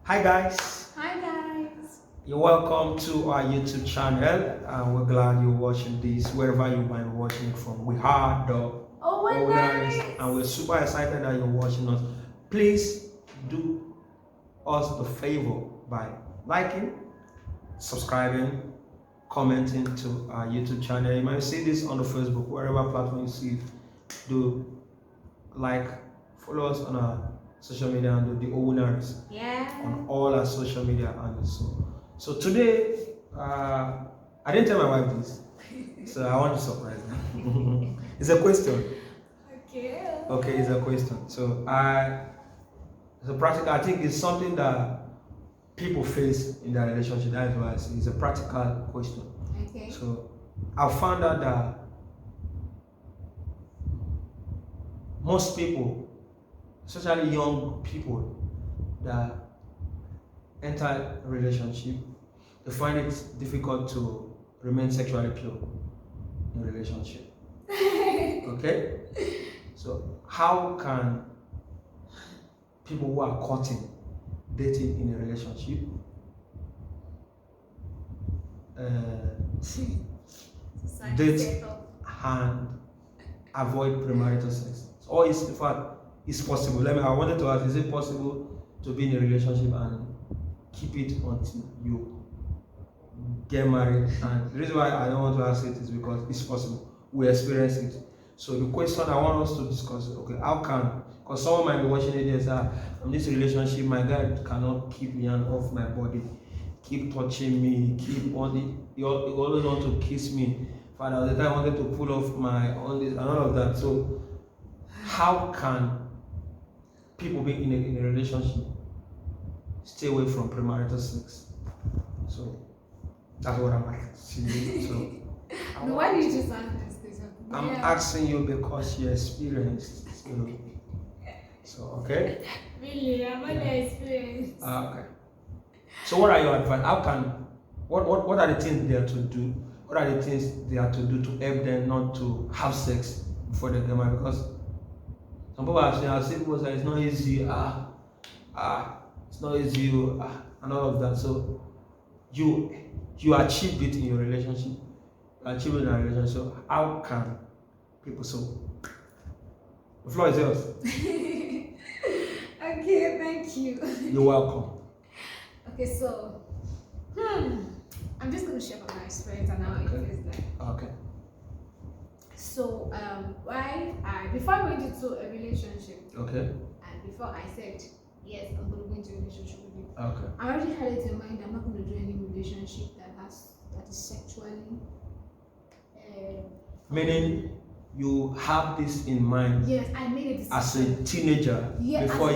Hi guys, Hi guys. you're welcome to our YouTube channel and we're glad you're watching this wherever you might be watching it from. We are the owners and we're super excited that you're watching us. Please do us the favor by liking, subscribing, commenting to our YouTube channel. You might see this on the Facebook, wherever platform you see it. Do like, follow us on our social media and the owners on all our social media handles. So today, I didn't tell my wife this, so I want to surprise her. It's a question. Okay, it's a question. So it's a practical. I think it's something that people face in their relationship. That is why it's a practical question. Okay. So I found out that most people, especially young people that enter a relationship, they find it difficult to remain sexually pure in a relationship. Okay? So how can people who are courting, dating in a relationship, date and avoid premarital sex? Or is in fact it's possible? I wanted to ask, is it possible to be in a relationship and keep it until you get married? And the reason why I don't want to ask it is because it's possible. We experience it. So the question I want us to discuss is, okay, how can, because someone might be watching it and say, in this relationship, my guy cannot keep me hand off my body, keep touching me, keep on he always want to kiss me. Father, at the time I wanted to pull off my on this and all of that. So how can people be in a relationship stay away from premarital sex? So that's what I'm asking. So No, why did you just answer this question? I'm asking you because you experienced. So okay. Really, I'm not experienced. Okay. So what are your advice? How can what are the things they are to do? What are the things they are to do to help them not to have sex before they get married? Because some people are saying, I see people say it's not easy, it's not easy, and all of that. So you achieve it in your relationship, you achieve it in a relationship. So how can people? So the floor is yours. Okay, thank you. You're welcome. Okay, so I'm just gonna share my experience and how it feels like. Okay. So before I went into a relationship, Okay. and before I said yes, I'm gonna go into a relationship with you. Okay. I already had it in mind. I'm not gonna do any relationship that is sexually. Meaning, you have this in mind. Yes, I made a decision as a teenager. Yes, before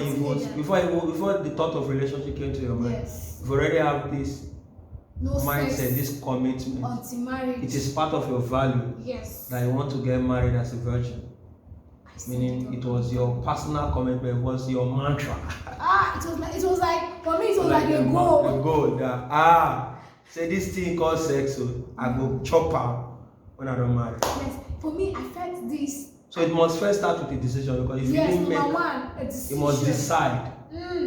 before the thought of relationship came to your mind. Yes. You already have this mindset, this commitment. Until marriage. It is part of your value. Yes. That you want to get married as a virgin. Meaning it was your personal commitment, it was your mantra. It was like for me it was like a goal. A goal that say this thing called sex, so I go chop out when I don't marry. Yes, for me I felt this. So it must first start with a decision, because if you didn't make a decision. You must decide.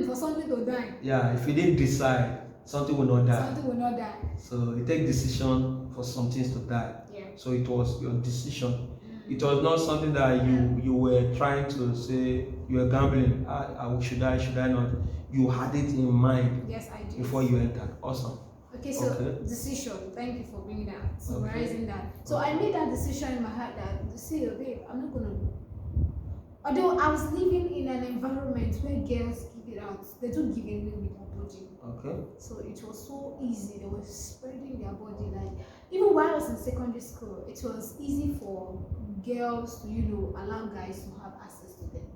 For something to die. Yeah, if you didn't decide, something will not die. Something will not die. So you take decision for some things to die. Yeah. So it was your decision. It was not something that you were trying to say you were gambling. Should I not? You had it in mind. Yes, I did. Before you entered. Awesome. Okay, so decision. Thank you for bringing that, summarizing that. So I made that decision in my heart that, see, babe, I'm not gonna. Although I was living in an environment where girls give it out, they don't give it with their body. Okay. So it was so easy. They were spreading their body. Like even while I was in secondary school, it was easy for girls to, allow guys to have access to them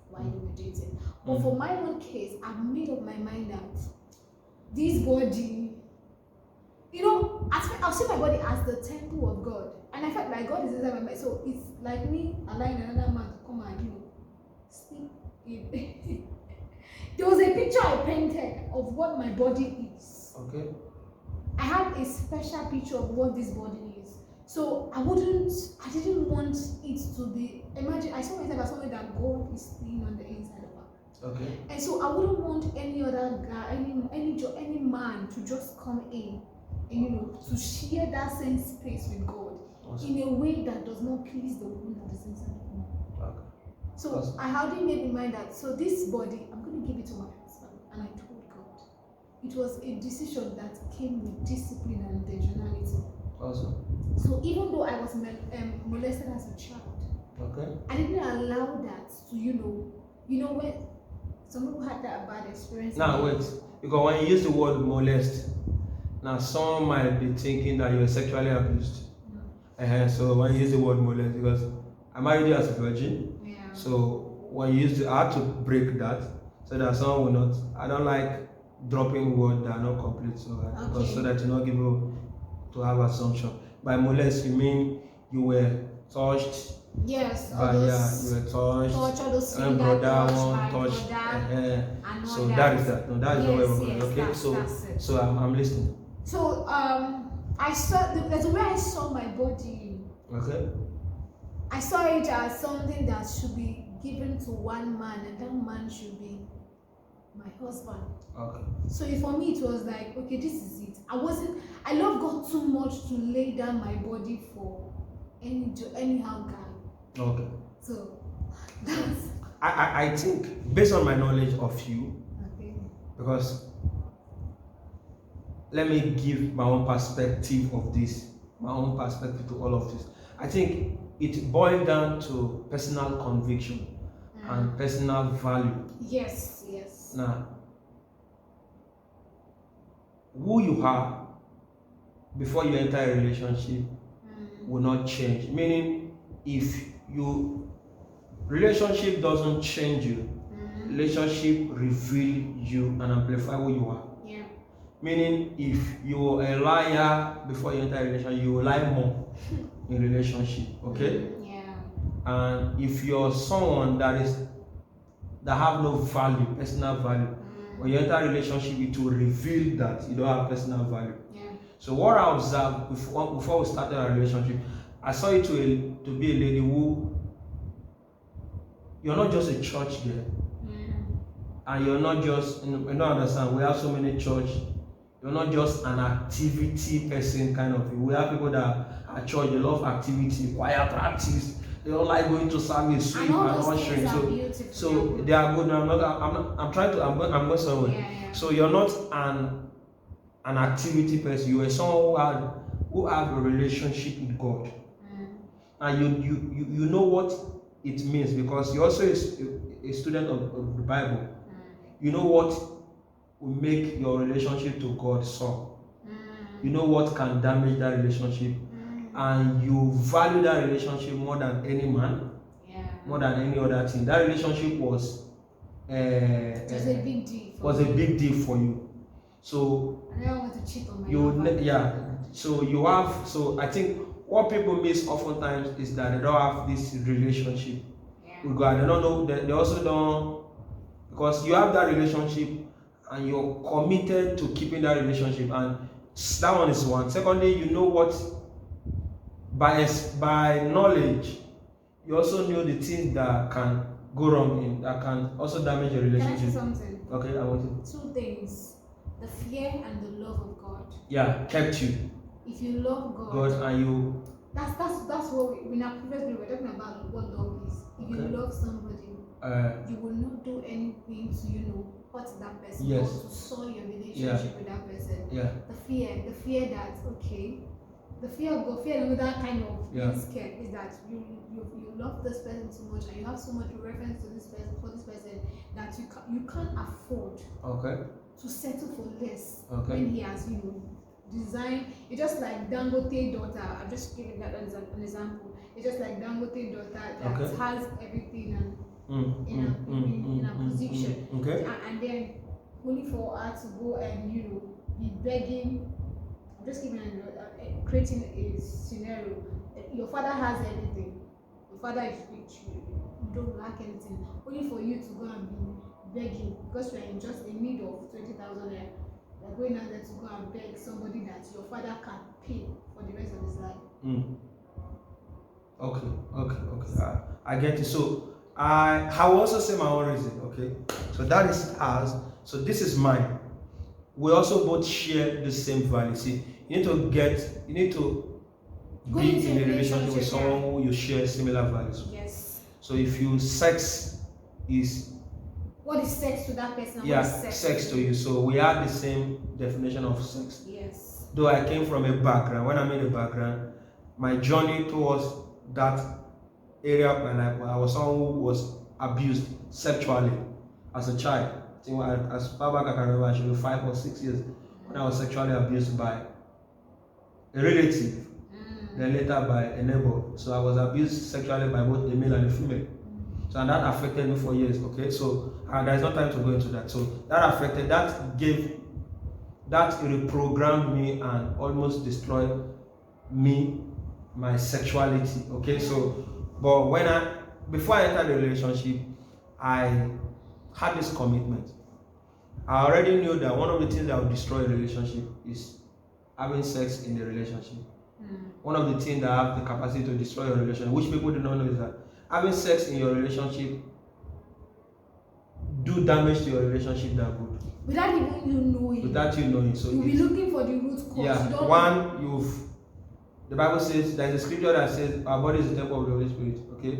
while they were dating. But for my own case, I've made up my mind that this body, I've seen my body as the temple of God, and I felt like God is inside my mind. So it's like me allowing another man to come and sleep in. There was a picture I painted of what my body is. Okay. I had a special picture of what this body is. So I didn't want it to be. Imagine I saw myself as someone that God is staying on the inside of her. Okay. And so I wouldn't want any other guy, any man to just come in and to share that same space with God in a way that does not please the woman that is inside of me. Okay. So I already made in mind that this body, I'm going to give it to my husband, and I told God. It was a decision that came with discipline and intentionality. Awesome. So even though I was molested as a child, okay, I didn't allow that to when some people had that bad experience. Now wait, because when you use the word molest, now some might be thinking that you were sexually abused. So when you use the word molest, because I married you as a virgin, so when you use I had to break that so that someone will not. I don't like dropping words that are not complete, so that you not give you to have assumption. By molest, you mean you were touched. Yes. You were touched. And brother one touched. So that is that. No, that is the way we're going. Okay, so I'm listening. So I saw there's a way I saw my body. Okay. I saw it as something that should be given to one man, and that man should be my husband. Okay. So for me it was like, okay, this is it. I love God too much to lay down my body for anyhow guy. Okay. So that's I think based on my knowledge of you, okay, because let me give my own perspective of this, my own perspective to all of this. I think it boils down to personal conviction and personal value. Yes. Now, who you are before you enter a relationship will not change. Meaning, if you relationship doesn't change you, relationship reveal you and amplify who you are. Yeah. Meaning, if you're a liar before you enter a relationship, you will lie more in relationship. Okay. Yeah. And if you're someone that have no value, personal value, when you enter a relationship, it will reveal that you don't have personal value. Yeah. So what I observed before we started our relationship, I saw you to be a lady who, you're not just a church girl, and you're not just, you don't understand, we have so many church, you're not just an activity person kind of thing. We have people that at church, they love activity, choir practice, they don't like going to service, sweep and ushering. So they are good. I'm going somewhere. Yeah. So you're not an activity person. You are someone who have a relationship with God, and you know what it means, because you're also a student of the Bible. You know what will make your relationship to God so. You know what can damage that relationship, and you value that relationship more than any man, more than any other thing. That relationship was a big deal. Was a big deal for you. So I never want to cheat on my husband. So I think what people miss oftentimes is that they don't have this relationship with God. They don't know. They also don't, because you have that relationship and you're committed to keeping that relationship, and that one is one. Secondly, you know what, by knowledge, you also know the things that can go wrong that can also damage your relationship. Can I say something? Okay, I want to. Two things: the fear and the love of God. Yeah, kept you. If you love God and you. That's what we now previously were talking about what love is. If you love somebody, you will not do anything to hurt that person or to soil your relationship with that person. Yeah. The fear that the fear of God, fear of that kind of being scared is that you love this person so much and you have so much reference to this person that you can't afford to settle for less when he has design. It's just like Dangote daughter. I'm just giving that as an example. It's just like Dangote daughter that has everything in a position, and then only for her to go and be begging. I'm just giving creating a scenario. Your father has everything. Your father is rich. You don't lack anything. Only for you to go and be begging because you are just in need of 20,000 naira. You're going out there to go and beg somebody that your father can pay for the rest of his life. Okay. I get it. So I will also say my own reason, okay? So that is ours. So this is mine. We also both share the same value. See, you need to be in a relationship with someone who you share similar values with. Yes. So if you sex is what is sex to that person? Yeah, sex to you. So we have the same definition of sex. Yes. Though I came from a background, when I'm in a background, my journey towards that area of my life, I was someone who was abused sexually as a child. As far back I can remember, I should be 5 or 6 years when I was sexually abused by a relative, then later by a neighbor. So I was abused sexually by both the male and the female. So and that affected me for years. Okay, so there's no time to go into that. So that reprogrammed me and almost destroyed me, my sexuality. Okay, so but before I entered the relationship, I had this commitment. I already knew that one of the things that would destroy a relationship is having sex in the relationship. One of the things that have the capacity to destroy a relationship, which people do not know, is that having sex in your relationship do damage to your relationship that good. Without even you knowing. Without you knowing. So you'll be looking for the root cause. Yeah. The Bible says, there's a scripture that says our body is the temple of the Holy Spirit. Okay?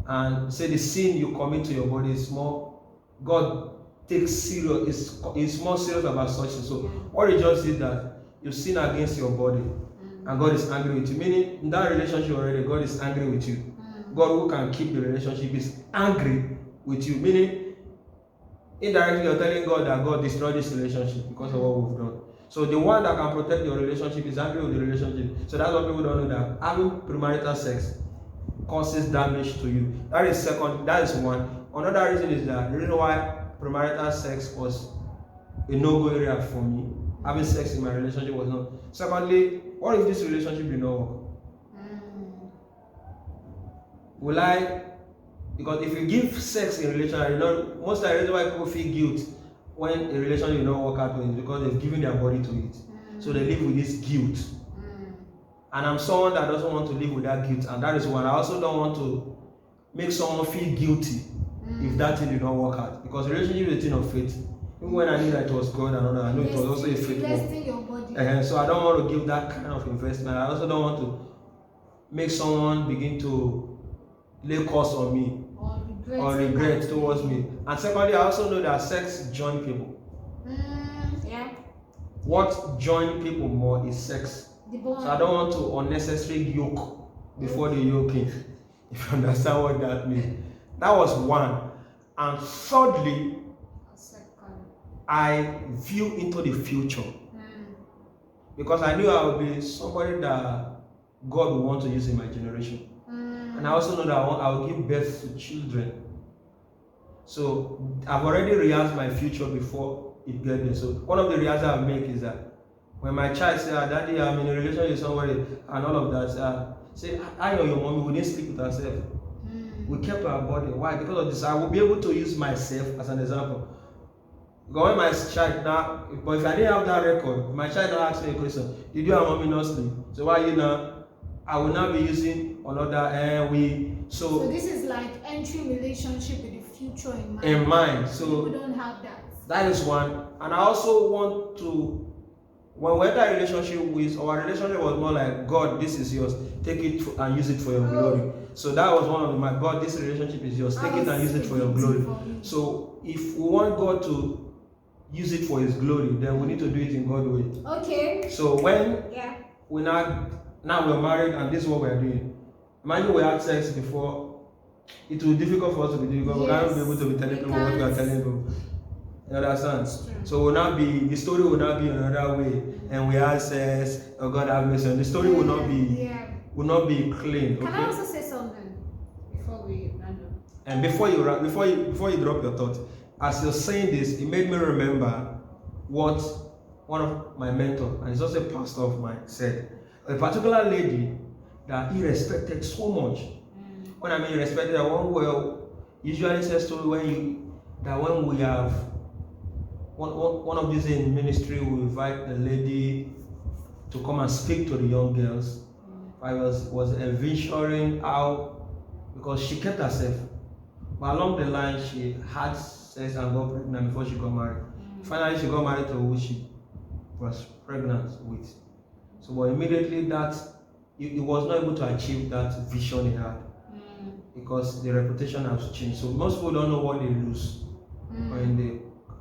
And say the sin you commit to your body is more, God takes serious, is more serious about such things. So what it just is that you sin against your body and God is angry with you. Meaning in that relationship already, God is angry with you. God who can keep the relationship is angry with you. Meaning indirectly you're telling God that God destroyed this relationship because of what we've done. So the one that can protect your relationship is angry with the relationship. So that's why people don't know that having premarital sex causes damage to you. That is one. Another reason is that the reason why premarital sex was a no-go area for me. Having sex in my relationship was not. Secondly, what if this relationship did not work? Will I? Because if you give sex in a relationship, most of the reason why people feel guilt when a relationship will not work out is because they've given their body to it. So they live with this guilt. And I'm someone that doesn't want to live with that guilt, and that is one. I also don't want to make someone feel guilty if that thing did not work out. Because relationship is a thing of faith. Even when I knew that it was God and all that, I know it was also a faith work. So I don't want to give that kind of investment. I also don't want to make someone begin to lay curse on me or regret towards me. And secondly, I also know that sex joins people. What joins people more is sex. So I don't want to unnecessarily yoke before the yoking. If you understand what that means. That was one. And thirdly, I view into the future. Because I knew I would be somebody that God would want to use in my generation. And I also know that I will give birth to children. So I've already rehearsed my future before it gets there. So one of the rehearsals I make is that when my child says, Daddy, I'm in a relationship with somebody, and all of that, say, I or your mommy, we didn't sleep with ourselves. We kept our body. Why? Because of this. I will be able to use myself as an example. Because when my child now, but if I didn't have that record, my child now asks me a question, did you and mommy not sleep? So why you now? I will now be using another So this is like entering relationship with the future in mind. In mind. So people don't have that. That is one. And I also want to, when we enter a relationship with, our relationship was more like, God, this is yours. Take it and use it for your glory. So that was one of my, God, this relationship is yours. Take it and use it for your glory. So if we want God to use it for his glory, then we need to do it in God's way. Okay. So when we now we're married and this is what we're doing. Imagine we had sex before, it will be difficult for us to be doing because we can't be able to be telling people what we are telling people. You understand? So the story will not be another way, and we have sex, oh God have mercy. The story will not be clean. Okay? Can I also say something before we run on? And before you drop your thought, as you're saying this, it made me remember what one of my mentors, and he's also a pastor of mine, said. A particular lady that he respected so much. When I mean respected, one will usually says to when we have one of these in ministry, we invite the lady to come and speak to the young girls. I was envisioning how, because she kept herself, But along the line, she had sex and got pregnant before she got married. Finally, she got married to who she was pregnant with. So, but immediately that he was not able to achieve that vision he had because the reputation has changed. So most people don't know what they lose when they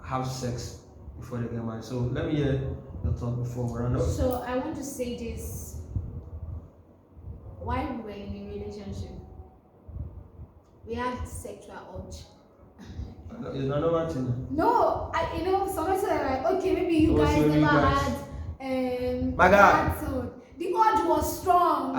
have sex before they get married. So let me hear your thought before we run up. So I want to say this: while we were in a relationship, we had sexual urge. It's not normal thing. No, somebody said like, okay, maybe you guys never had my God. The urge was strong.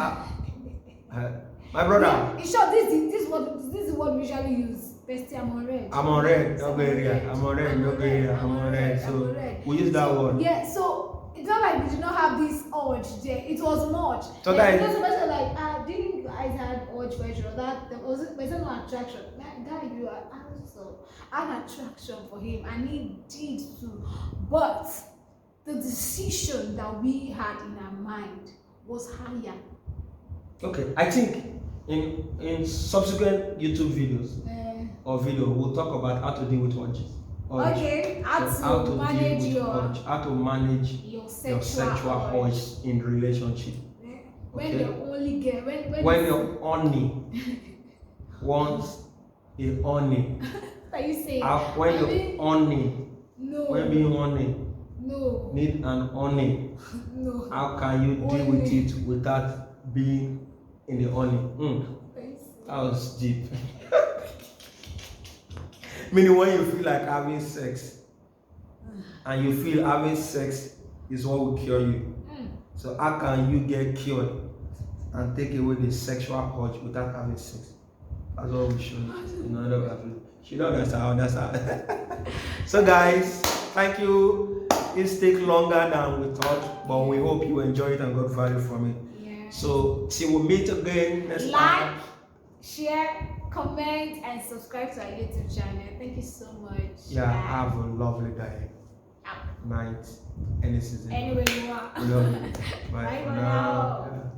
My brother. Yeah, in short, this is what we usually use. Bestie, I'm on red. I'm on red, no area. I'm on red, no area. I'm on red. So we use that word. Yeah, so it's not like we did not have this urge there. It was much. So that because somebody like, didn't you guys had urge for each other? There was no attraction. That guy, you are also an attraction for him, and he did too. But the decision that we had in our mind was higher. Okay, I think in subsequent YouTube videos or video, we'll talk about how to deal with urges. Okay, how to manage your sexual urge in relationship. When okay? you only get when you're only wants a honey. Are you saying? When you're only, no. When being honey, no. Need an honey. No. How can you deal with it without being in the honey? That was deep. Meaning when you feel like having sex and you feel having sex is what will cure you. So how can you get cured and take away the sexual urge without having sex? That's what we should. She don't understand. So guys, thank you. It's take longer than we thought, but we hope you enjoy it and got value from it. Yeah. So till we meet again next time. Share, comment, and subscribe to our YouTube channel. Thank you so much. Yeah, have a lovely day, night, any season. Anywhere you are. We love you. Bye, Bye for now. Yeah.